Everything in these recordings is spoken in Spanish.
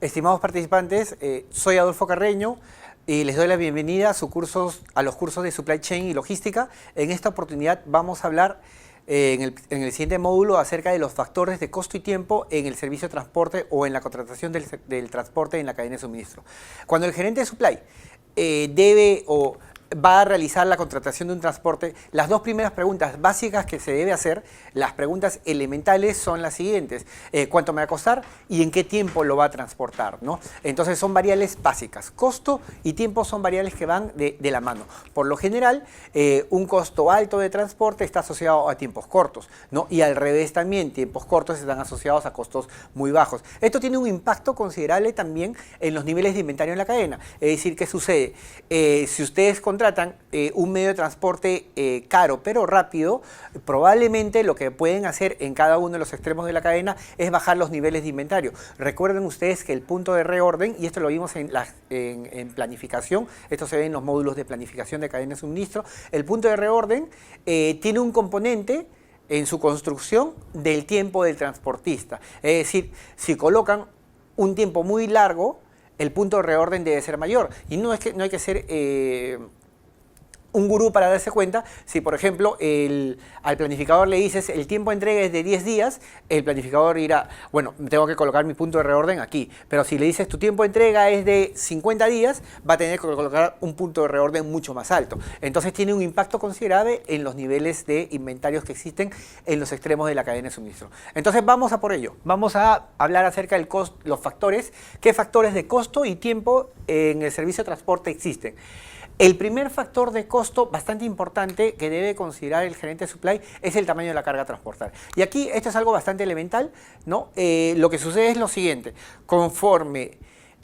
Estimados participantes, soy Adolfo Carreño y les doy la bienvenida a los cursos de Supply Chain y Logística. En esta oportunidad vamos a hablar en el siguiente módulo acerca de los factores de costo y tiempo en el servicio de transporte o en la contratación del transporte en la cadena de suministro. Cuando el gerente de Supply debe o va a realizar la contratación de un transporte, las dos primeras preguntas básicas que se debe hacer, las preguntas elementales, son las siguientes. ¿Cuánto me va a costar y en qué tiempo lo va a transportar, ¿no? Entonces son variables básicas. Costo y tiempo son variables que van de la mano. Por lo general, un costo alto de transporte está asociado a tiempos cortos, ¿no? Y al revés también, tiempos cortos están asociados a costos muy bajos. Esto tiene un impacto considerable también en los niveles de inventario en la cadena. Es decir, ¿qué sucede? Si ustedes contratan un medio de transporte caro pero rápido, probablemente lo que pueden hacer en cada uno de los extremos de la cadena es bajar los niveles de inventario. Recuerden ustedes que el punto de reorden, y esto lo vimos en planificación, esto se ve en los módulos de planificación de cadena de suministro, el punto de reorden tiene un componente en su construcción del tiempo del transportista. Es decir, si colocan un tiempo muy largo, el punto de reorden debe ser mayor. Y no hay que ser un gurú para darse cuenta. Si, por ejemplo, al planificador le dices el tiempo de entrega es de 10 días, el planificador dirá, bueno, tengo que colocar mi punto de reorden aquí. Pero si le dices tu tiempo de entrega es de 50 días, va a tener que colocar un punto de reorden mucho más alto. Entonces tiene un impacto considerable en los niveles de inventarios que existen en los extremos de la cadena de suministro. Entonces vamos a por ello. Vamos a hablar acerca del costo, los factores, qué factores de costo y tiempo en el servicio de transporte existen. El primer factor de costo bastante importante que debe considerar el gerente de supply es el tamaño de la carga a transportar. Y aquí esto es algo bastante elemental, ¿no? Lo que sucede es lo siguiente: conforme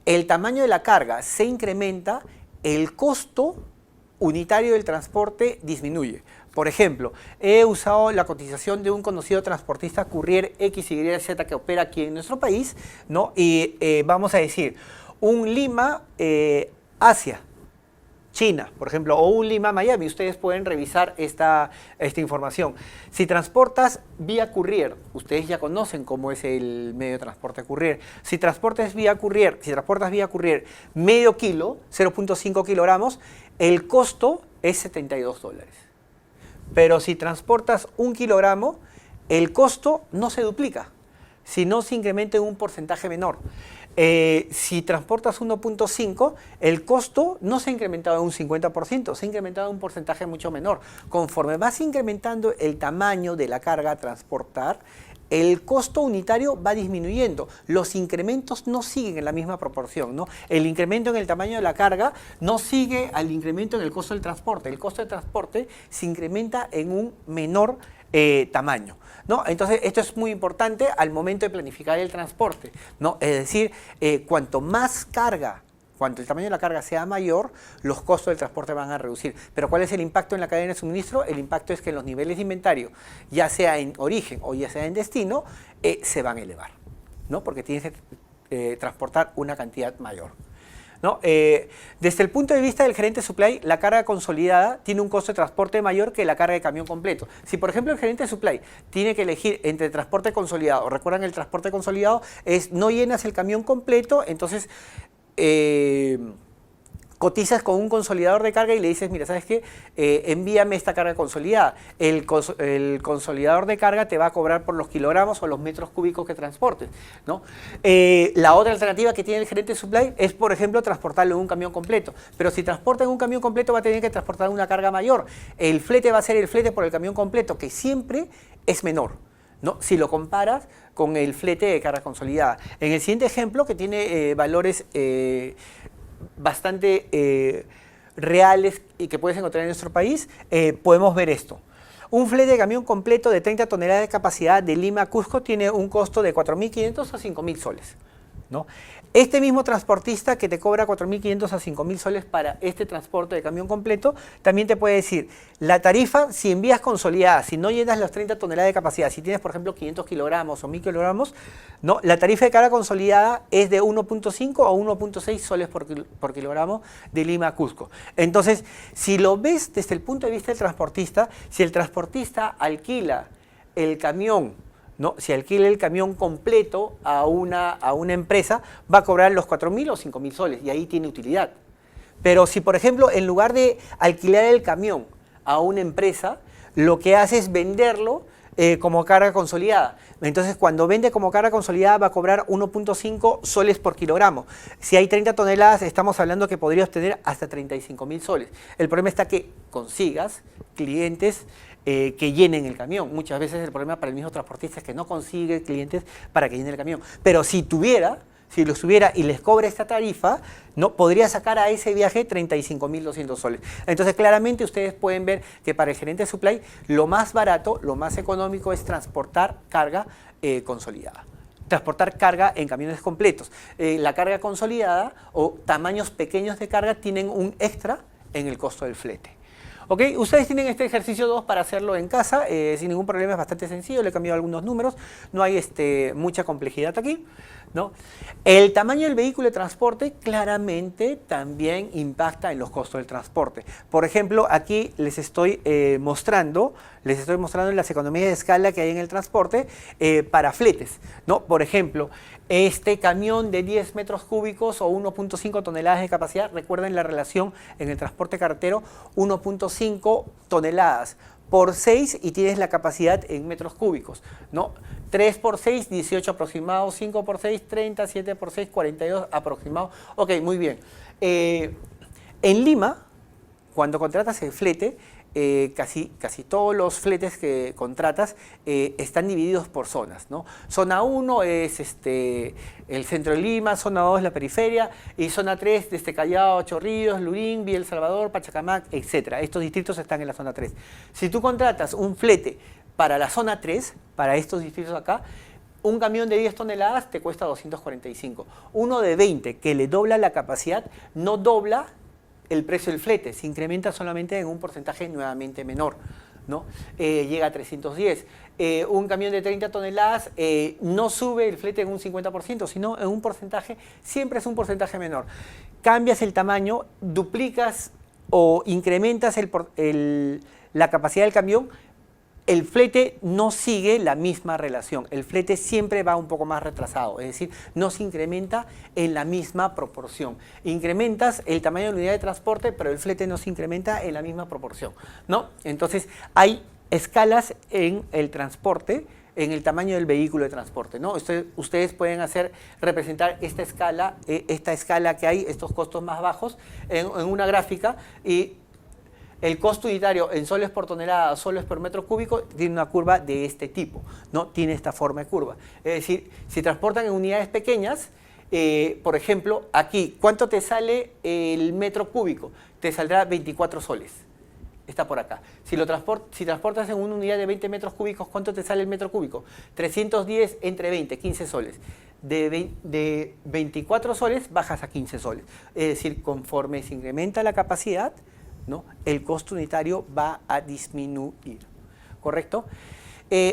el tamaño de la carga se incrementa, el costo unitario del transporte disminuye. Por ejemplo, he usado la cotización de un conocido transportista courier XYZ que opera aquí en nuestro país, ¿no? Y vamos a decir, un Lima, Asia, China, por ejemplo, o un Lima, Miami. Ustedes pueden revisar esta información. Si transportas vía courier, ustedes ya conocen cómo es el medio de transporte courier. Si transportas vía courier, medio kilo, 0.5 kilogramos, el costo es $72. Pero si transportas 1 kilogramo, el costo no se duplica, sino se incrementa en un porcentaje menor. Si transportas 1.5, el costo no se ha incrementado en un 50%, se ha incrementado en un porcentaje mucho menor. Conforme vas incrementando el tamaño de la carga a transportar, el costo unitario va disminuyendo. Los incrementos no siguen en la misma proporción, ¿no? El incremento en el tamaño de la carga no sigue al incremento en el costo del transporte. El costo del transporte se incrementa en un menor tamaño, ¿no? Entonces, esto es muy importante al momento de planificar el transporte, ¿no? Es decir, cuanto el tamaño de la carga sea mayor, los costos del transporte van a reducir. Pero ¿cuál es el impacto en la cadena de suministro? El impacto es que los niveles de inventario, ya sea en origen o ya sea en destino, se van a elevar, ¿no? Porque tienes que transportar una cantidad mayor, ¿no? Desde el punto de vista del gerente de supply, la carga consolidada tiene un costo de transporte mayor que la carga de camión completo. Si, por ejemplo, el gerente de supply tiene que elegir entre transporte consolidado, recuerdan, el transporte consolidado es no llenas el camión completo, entonces cotizas con un consolidador de carga y le dices, mira, ¿sabes qué? Envíame esta carga consolidada. El consolidador de carga te va a cobrar por los kilogramos o los metros cúbicos que transportes, ¿no? La otra alternativa que tiene el gerente de supply es, por ejemplo, transportarlo en un camión completo. Pero si transporta en un camión completo va a tener que transportar una carga mayor. El flete va a ser el flete por el camión completo, que siempre es menor, ¿no? Si lo comparas con el flete de carga consolidada. En el siguiente ejemplo, que tiene valores bastante reales y que puedes encontrar en nuestro país, podemos ver esto. Un flete de camión completo de 30 toneladas de capacidad de Lima a Cusco tiene un costo de 4.500 a 5.000 soles, ¿no? Este mismo transportista que te cobra 4.500 a 5.000 soles para este transporte de camión completo, también te puede decir, la tarifa, si envías consolidada, si no llenas las 30 toneladas de capacidad, si tienes, por ejemplo, 500 kilogramos o 1.000 kilogramos, ¿no? La tarifa de carga consolidada es de 1.5 a 1.6 soles por kilogramo de Lima a Cusco. Entonces, si lo ves desde el punto de vista del transportista, si el transportista alquila el camión ¿no? Si alquila el camión completo a una empresa, va a cobrar los 4.000 o 5.000 soles y ahí tiene utilidad. Pero si, por ejemplo, en lugar de alquilar el camión a una empresa, lo que hace es venderlo como carga consolidada. Entonces, cuando vende como carga consolidada va a cobrar 1.5 soles por kilogramo. Si hay 30 toneladas, estamos hablando que podría obtener hasta 35.000 soles. El problema está que consigas clientes que llenen el camión. Muchas veces el problema para el mismo transportista es que no consigue clientes para que llene el camión. Pero si los tuviera y les cobra esta tarifa, no podría sacar a ese viaje 35.200 soles. Entonces, claramente ustedes pueden ver que para el gerente de supply lo más barato, lo más económico es transportar carga consolidada. Transportar carga en camiones completos. La carga consolidada o tamaños pequeños de carga tienen un extra en el costo del flete. ¿Ok? Ustedes tienen este ejercicio 2 para hacerlo en casa, sin ningún problema, es bastante sencillo, le he cambiado algunos números, no hay mucha complejidad aquí, ¿no? El tamaño del vehículo de transporte claramente también impacta en los costos del transporte. Por ejemplo, aquí les estoy mostrando las economías de escala que hay en el transporte para fletes, ¿no? Por ejemplo, este camión de 10 metros cúbicos o 1.5 toneladas de capacidad, recuerden la relación en el transporte carretero, 1.5 toneladas por 6 y tienes la capacidad en metros cúbicos, ¿no? 3 por 6, 18 aproximado, 5 por 6, 30, 7 por 6, 42 aproximado. Ok, muy bien. En Lima, cuando contratas el flete, casi todos los fletes que contratas están divididos por zonas, ¿no? Zona 1 es el centro de Lima, zona 2 la periferia y zona 3 desde Callao, Chorrillos, Lurín, Villa El Salvador, Pachacamac, etc. Estos distritos están en la zona 3. Si tú contratas un flete para la zona 3, para estos distritos acá, un camión de 10 toneladas te cuesta 245. Uno de 20 que le dobla la capacidad no dobla el precio del flete, se incrementa solamente en un porcentaje nuevamente menor, ¿no? Llega a 310. Un camión de 30 toneladas no sube el flete en un 50%, sino en un porcentaje, siempre es un porcentaje menor. Cambias el tamaño, duplicas o incrementas la capacidad del camión, el flete no sigue la misma relación, el flete siempre va un poco más retrasado, es decir, no se incrementa en la misma proporción. Incrementas el tamaño de la unidad de transporte, pero el flete no se incrementa en la misma proporción, ¿no? Entonces, hay escalas en el transporte, en el tamaño del vehículo de transporte, ¿no? Ustedes pueden representar esta escala que hay, estos costos más bajos, en una gráfica y el costo unitario en soles por tonelada, soles por metro cúbico, tiene una curva de este tipo, ¿no? Tiene esta forma de curva. Es decir, si transportan en unidades pequeñas, por ejemplo, aquí, ¿cuánto te sale el metro cúbico? Te saldrá 24 soles. Está por acá. Si transportas en una unidad de 20 metros cúbicos, ¿cuánto te sale el metro cúbico? 310 entre 20, 15 soles. De 24 soles bajas a 15 soles. Es decir, conforme se incrementa la capacidad, ¿no? El costo unitario va a disminuir, ¿correcto?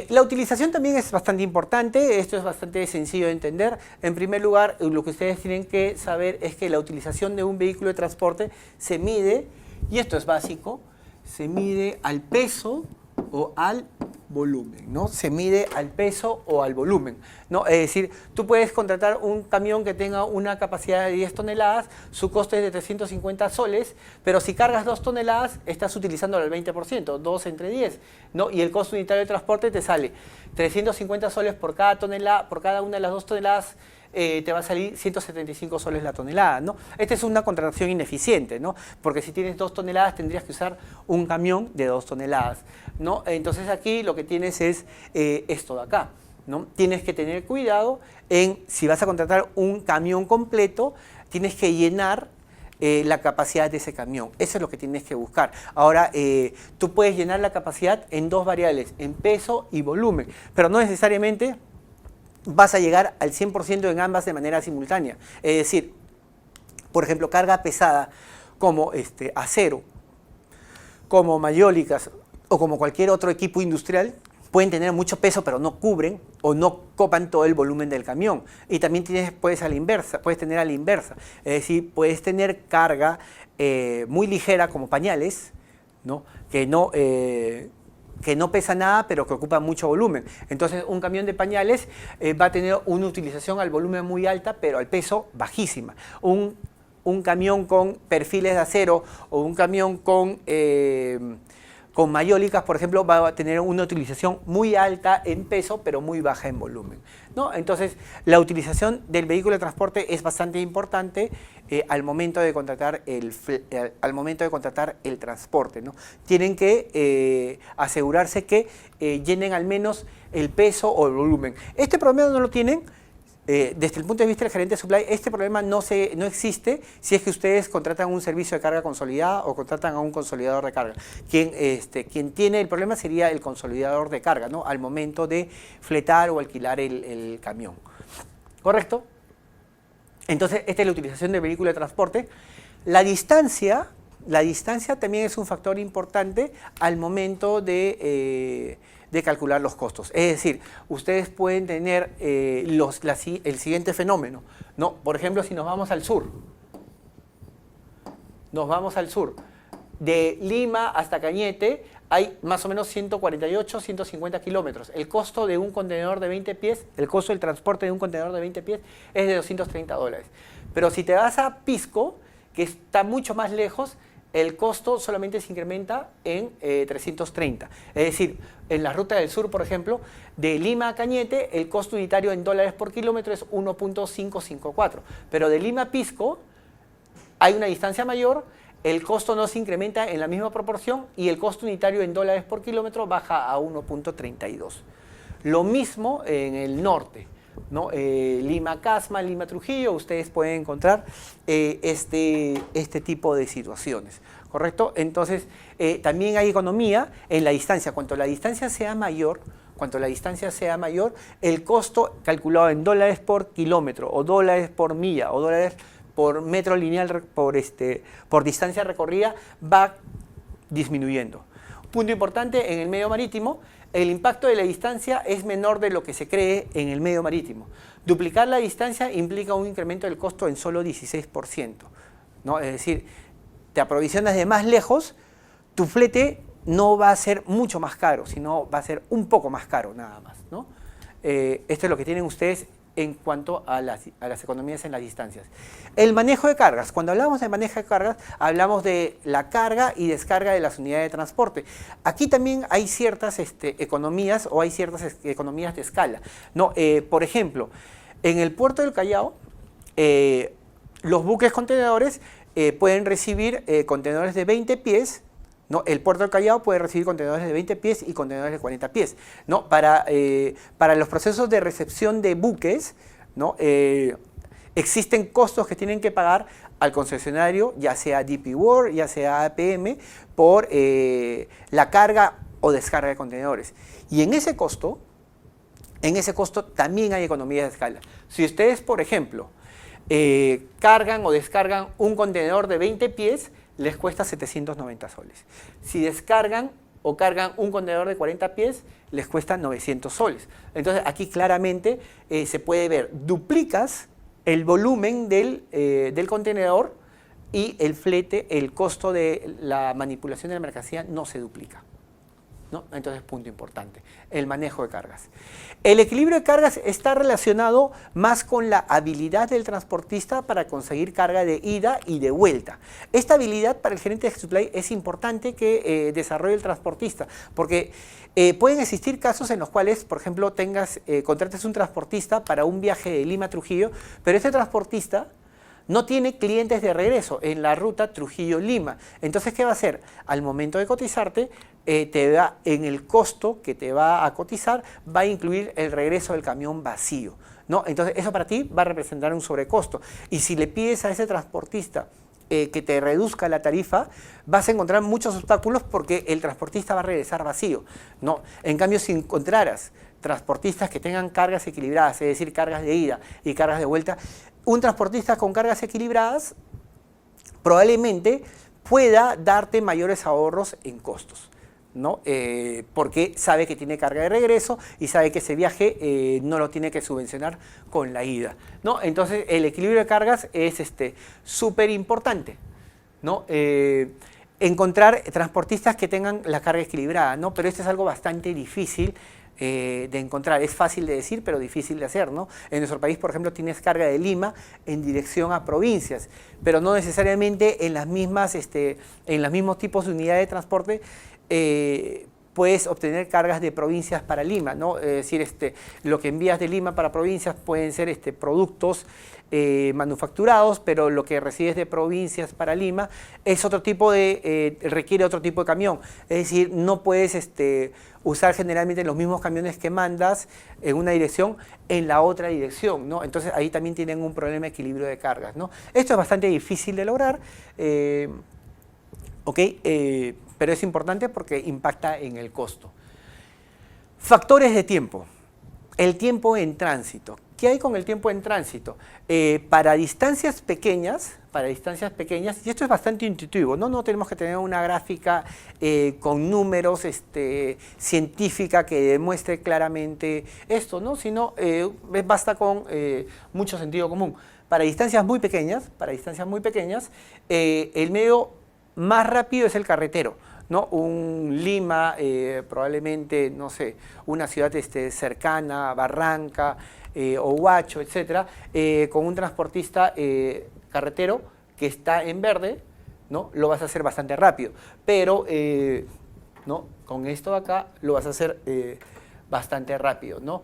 La utilización también es bastante importante, esto es bastante sencillo de entender. En primer lugar, lo que ustedes tienen que saber es que la utilización de un vehículo de transporte se mide, y esto es básico, se mide al peso o al volumen, ¿no? Se mide al peso o al volumen, ¿no? Es decir, tú puedes contratar un camión que tenga una capacidad de 10 toneladas, su costo es de 350 soles, pero si cargas 2 toneladas, estás utilizando el 20%, 2 entre 10, ¿no? Y el costo unitario de transporte te sale 350 soles por cada tonelada, por cada una de las 2 toneladas, te va a salir 175 soles la tonelada, ¿no? Esta es una contratación ineficiente, ¿no? Porque si tienes 2 toneladas tendrías que usar un camión de 2 toneladas, ¿no? Entonces aquí lo que tienes es esto de acá, ¿no? Tienes que tener cuidado si vas a contratar un camión completo, tienes que llenar la capacidad de ese camión. Eso es lo que tienes que buscar. Ahora, tú puedes llenar la capacidad en dos variables, en peso y volumen, pero no necesariamente vas a llegar al 100% en ambas de manera simultánea. Es decir, por ejemplo, carga pesada como acero, como mayólicas o como cualquier otro equipo industrial, pueden tener mucho peso pero no cubren o no copan todo el volumen del camión. Y también puedes tener a la inversa. Es decir, puedes tener carga muy ligera como pañales, ¿no? que no pesa nada, pero que ocupa mucho volumen. Entonces, un camión de pañales va a tener una utilización al volumen muy alta, pero al peso bajísima. Un camión con perfiles de acero o un camión con mayólicas, por ejemplo, va a tener una utilización muy alta en peso, pero muy baja en volumen, ¿no? Entonces, la utilización del vehículo de transporte es bastante importante al momento de contratar el transporte, ¿no? Tienen que asegurarse que llenen al menos el peso o el volumen. Este problema no lo tienen. Desde el punto de vista del gerente de supply, este problema no existe si es que ustedes contratan un servicio de carga consolidada o contratan a un consolidador de carga. Quien tiene el problema sería el consolidador de carga, ¿no? Al momento de fletar o alquilar el camión. ¿Correcto? Entonces, esta es la utilización del vehículo de transporte. La distancia también es un factor importante al momento de calcular los costos. Es decir, ustedes pueden tener el siguiente fenómeno, ¿no? Por ejemplo, si nos vamos al sur, de Lima hasta Cañete hay más o menos 148, 150 kilómetros. El costo de un contenedor de 20 pies, el costo del transporte de un contenedor de 20 pies es de $230. Pero si te vas a Pisco, que está mucho más lejos, el costo solamente se incrementa en 330. Es decir, en la ruta del sur, por ejemplo, de Lima a Cañete, el costo unitario en dólares por kilómetro es 1.554. Pero de Lima a Pisco hay una distancia mayor, el costo no se incrementa en la misma proporción y el costo unitario en dólares por kilómetro baja a 1.32. Lo mismo en el norte, ¿no? Lima-Casma, Lima-Trujillo, ustedes pueden encontrar este tipo de situaciones, ¿correcto? Entonces, también hay economía en la distancia. Cuanto la distancia sea mayor, el costo calculado en dólares por kilómetro, o dólares por milla, o dólares por metro lineal, por distancia recorrida, va disminuyendo. Punto importante, en el medio marítimo, el impacto de la distancia es menor de lo que se cree en el medio marítimo. Duplicar la distancia implica un incremento del costo en solo 16%, ¿no? Es decir, te aprovisionas de más lejos, tu flete no va a ser mucho más caro, sino va a ser un poco más caro nada más, ¿no? Esto es lo que tienen ustedes en cuanto a las economías en las distancias. El manejo de cargas. Cuando hablamos de manejo de cargas, hablamos de la carga y descarga de las unidades de transporte. Aquí también hay ciertas economías o hay ciertas economías de escala, ¿no? Por ejemplo, en el puerto del Callao, los buques contenedores pueden recibir contenedores de 20 pies, ¿no? El puerto del Callao puede recibir contenedores de 20 pies y contenedores de 40 pies, ¿no? Para los procesos de recepción de buques, ¿no? Existen costos que tienen que pagar al concesionario, ya sea DP World, ya sea APM, por la carga o descarga de contenedores. Y en ese costo también hay economías de escala. Si ustedes, por ejemplo, cargan o descargan un contenedor de 20 pies, les cuesta 790 soles. Si descargan o cargan un contenedor de 40 pies, les cuesta 900 soles. Entonces, aquí claramente se puede ver, duplicas el volumen del contenedor y el flete, el costo de la manipulación de la mercancía no se duplica, ¿no? Entonces, punto importante, el manejo de cargas. El equilibrio de cargas está relacionado más con la habilidad del transportista para conseguir carga de ida y de vuelta. Esta habilidad para el gerente de supply es importante que desarrolle el transportista, porque pueden existir casos en los cuales, por ejemplo, contrates un transportista para un viaje de Lima a Trujillo, pero este transportista no tiene clientes de regreso en la ruta Trujillo-Lima. Entonces, ¿qué va a hacer? Al momento de cotizarte, en el costo que te va a cotizar, va a incluir el regreso del camión vacío, ¿no? Entonces, eso para ti va a representar un sobrecosto. Y si le pides a ese transportista que te reduzca la tarifa, vas a encontrar muchos obstáculos porque el transportista va a regresar vacío, ¿no? En cambio, si encontraras transportistas que tengan cargas equilibradas, es decir, cargas de ida y cargas de vuelta, un transportista con cargas equilibradas probablemente pueda darte mayores ahorros en costos, ¿no? Porque sabe que tiene carga de regreso y sabe que ese viaje no lo tiene que subvencionar con la ida, ¿no? Entonces, el equilibrio de cargas es súper importante, ¿no? encontrar transportistas que tengan la carga equilibrada, ¿no? Pero esto es algo bastante difícil de encontrar. Es fácil de decir, pero difícil de hacer, ¿no? En nuestro país, por ejemplo, tienes carga de Lima en dirección a provincias, pero no necesariamente en en los mismos tipos de unidades de transporte puedes obtener cargas de provincias para Lima, ¿no? Es decir, lo que envías de Lima para provincias pueden ser productos manufacturados, pero lo que recibes de provincias para Lima es otro tipo requiere otro tipo de camión. Es decir, no puedes usar generalmente los mismos camiones que mandas en una dirección en la otra dirección, ¿no? Entonces ahí también tienen un problema de equilibrio de cargas, ¿no? Esto es bastante difícil de lograr, pero es importante porque impacta en el costo. Factores de tiempo. El tiempo en tránsito. ¿Qué hay con el tiempo en tránsito? Para distancias pequeñas, y esto es bastante intuitivo, no tenemos que tener una gráfica con números científica que demuestre claramente esto, ¿no? Sino basta con mucho sentido común. Para distancias muy pequeñas, el medio más rápido es el carretero, ¿no? Un Lima, probablemente, no sé, una ciudad cercana, Barranca o Huacho, etcétera, con un transportista carretero que está en verde, ¿no? Lo vas a hacer bastante rápido, pero ¿no? Con esto de acá lo vas a hacer bastante rápido, ¿no?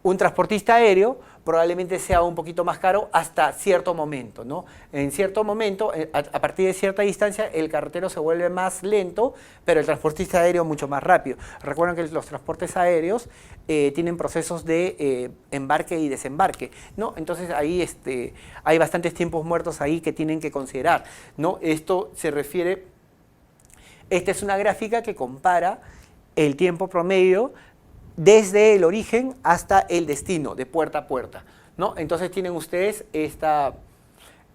Un transportista aéreo probablemente sea un poquito más caro hasta cierto momento, ¿no? En cierto momento, a partir de cierta distancia, el carretero se vuelve más lento, pero el transportista aéreo mucho más rápido. Recuerden que los transportes aéreos tienen procesos de embarque y desembarque, ¿no? Entonces ahí hay bastantes tiempos muertos ahí que tienen que considerar, ¿no? Esto se refiere, esta es una gráfica que compara el tiempo promedio desde el origen hasta el destino, de puerta a puerta, ¿no? Entonces tienen ustedes esto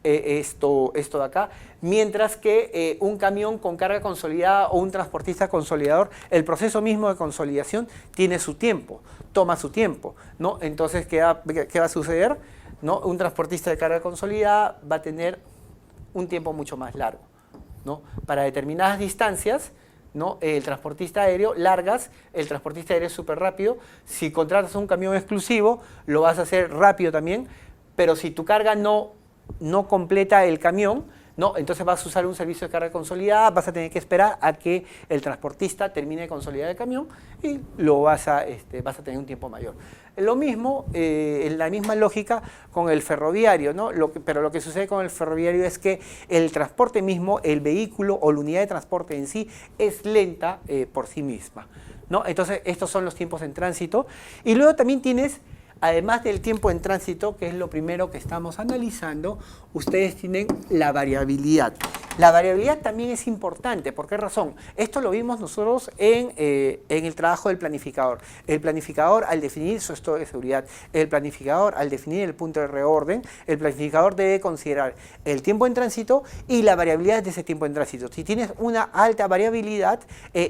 de acá, mientras que un camión con carga consolidada o un transportista consolidador, el proceso mismo de consolidación tiene su tiempo, toma su tiempo, ¿no? Entonces, ¿qué va a suceder? ¿No? Un transportista de carga consolidada va a tener un tiempo mucho más largo, ¿no? Para determinadas distancias, ¿no? El transportista aéreo, largas, el transportista aéreo es súper rápido. Si contratas un camión exclusivo, lo vas a hacer rápido también, pero si tu carga no completa el camión, ¿no? Entonces vas a usar un servicio de carga consolidada, vas a tener que esperar a que el transportista termine de consolidar el camión y vas a tener un tiempo mayor. Lo mismo, en la misma lógica con el ferroviario, ¿no? Pero lo que sucede con el ferroviario es que el transporte mismo, el vehículo o la unidad de transporte en sí, es lenta por sí misma, ¿no? Entonces, estos son los tiempos en tránsito. Y luego también tienes, además del tiempo en tránsito, que es lo primero que estamos analizando, ustedes tienen la variabilidad. La variabilidad también es importante. ¿Por qué razón? Esto lo vimos nosotros en el trabajo del planificador. El planificador, al definir su estado de seguridad, el planificador, al definir el punto de reorden, el planificador debe considerar el tiempo en tránsito y la variabilidad de ese tiempo en tránsito. Si tienes una alta variabilidad,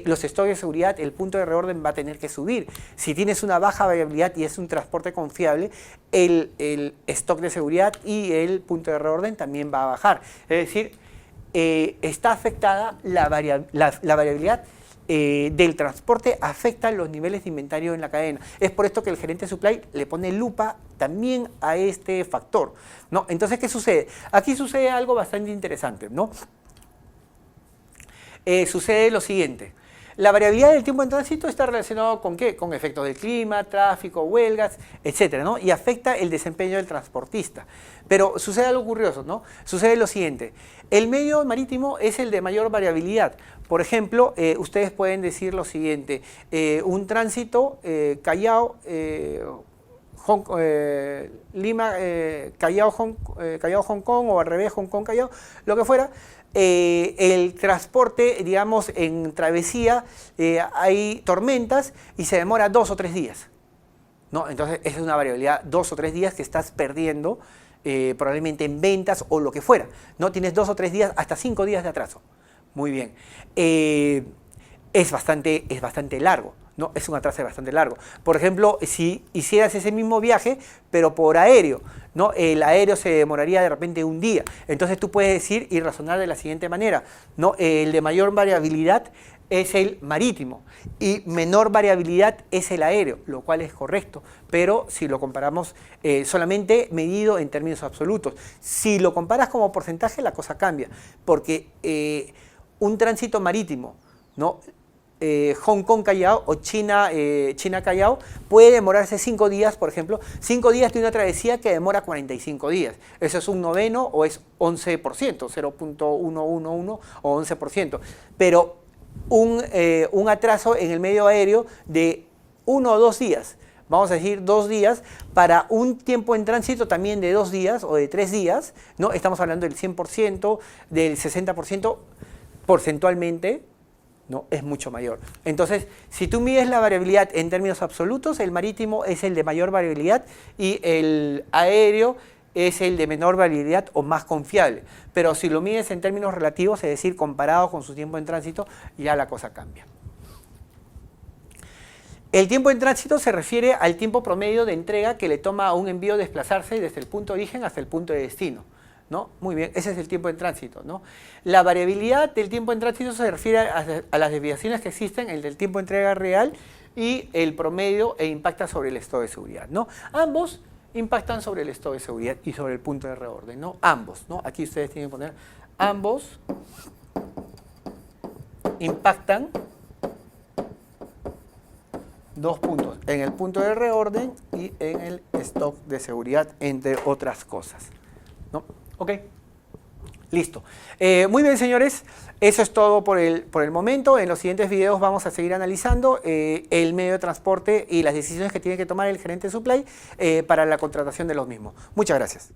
los estados de seguridad, el punto de reorden va a tener que subir. Si tienes una baja variabilidad y es un transporte confiable, el stock de seguridad y el punto de reorden también va a bajar. Es decir, está afectada la variabilidad del transporte, afecta los niveles de inventario en la cadena. Es por esto que el gerente de supply le pone lupa también a este factor, ¿no? Entonces, ¿qué sucede? Aquí sucede algo bastante interesante, ¿no? Sucede lo siguiente. La variabilidad del tiempo en tránsito está relacionado con ¿qué? Con efectos del clima, tráfico, huelgas, etcétera, ¿no? Y afecta el desempeño del transportista. Pero sucede algo curioso, ¿no? Sucede lo siguiente. El medio marítimo es el de mayor variabilidad. Por ejemplo, ustedes pueden decir lo siguiente. Un tránsito Callao, Lima, Callao, Hong Kong, o al revés, Hong Kong, Callao, lo que fuera. El transporte, digamos, en travesía, hay tormentas y se demora 2 o 3 días, ¿no? Entonces, esa es una variabilidad, 2 o 3 días que estás perdiendo, probablemente en ventas o lo que fuera, ¿no? Tienes 2 o 3 días, hasta 5 días de atraso. Muy bien. Es bastante largo, ¿no? Es un atraso bastante largo. Por ejemplo, si hicieras ese mismo viaje, pero por aéreo, ¿no? El aéreo se demoraría de repente un día. Entonces tú puedes decir y razonar de la siguiente manera, ¿no? El de mayor variabilidad es el marítimo y menor variabilidad es el aéreo, lo cual es correcto, pero si lo comparamos solamente medido en términos absolutos. Si lo comparas como porcentaje, la cosa cambia, porque un tránsito marítimo, ¿no? Hong Kong-Callao o China-Callao puede demorarse 5 días, por ejemplo, 5 días de una travesía que demora 45 días. Eso es un noveno o es 11%, 0.111 o 11%. Pero un atraso en el medio aéreo de 1 o 2 días, vamos a decir 2 días, para un tiempo en tránsito también de 2 días o de 3 días, ¿no? Estamos hablando del 100%, del 60%, porcentualmente, ¿no? Es mucho mayor. Entonces, si tú mides la variabilidad en términos absolutos, el marítimo es el de mayor variabilidad y el aéreo es el de menor variabilidad o más confiable. Pero si lo mides en términos relativos, es decir, comparado con su tiempo en tránsito, ya la cosa cambia. El tiempo en tránsito se refiere al tiempo promedio de entrega que le toma a un envío desplazarse desde el punto de origen hasta el punto de destino, ¿no? Muy bien, ese es el tiempo en tránsito, ¿no? La variabilidad del tiempo en tránsito se refiere a las desviaciones que existen, el del tiempo de entrega real y el promedio e impacta sobre el estado de seguridad, ¿no? Ambos impactan sobre el estado de seguridad y sobre el punto de reorden, ¿no? Ambos, ¿no? Aquí ustedes tienen que poner, ambos impactan 2 puntos, en el punto de reorden y en el stock de seguridad, entre otras cosas, ¿no? Ok, listo. Muy bien, señores, eso es todo por el momento. En los siguientes videos vamos a seguir analizando el medio de transporte y las decisiones que tiene que tomar el gerente de supply para la contratación de los mismos. Muchas gracias.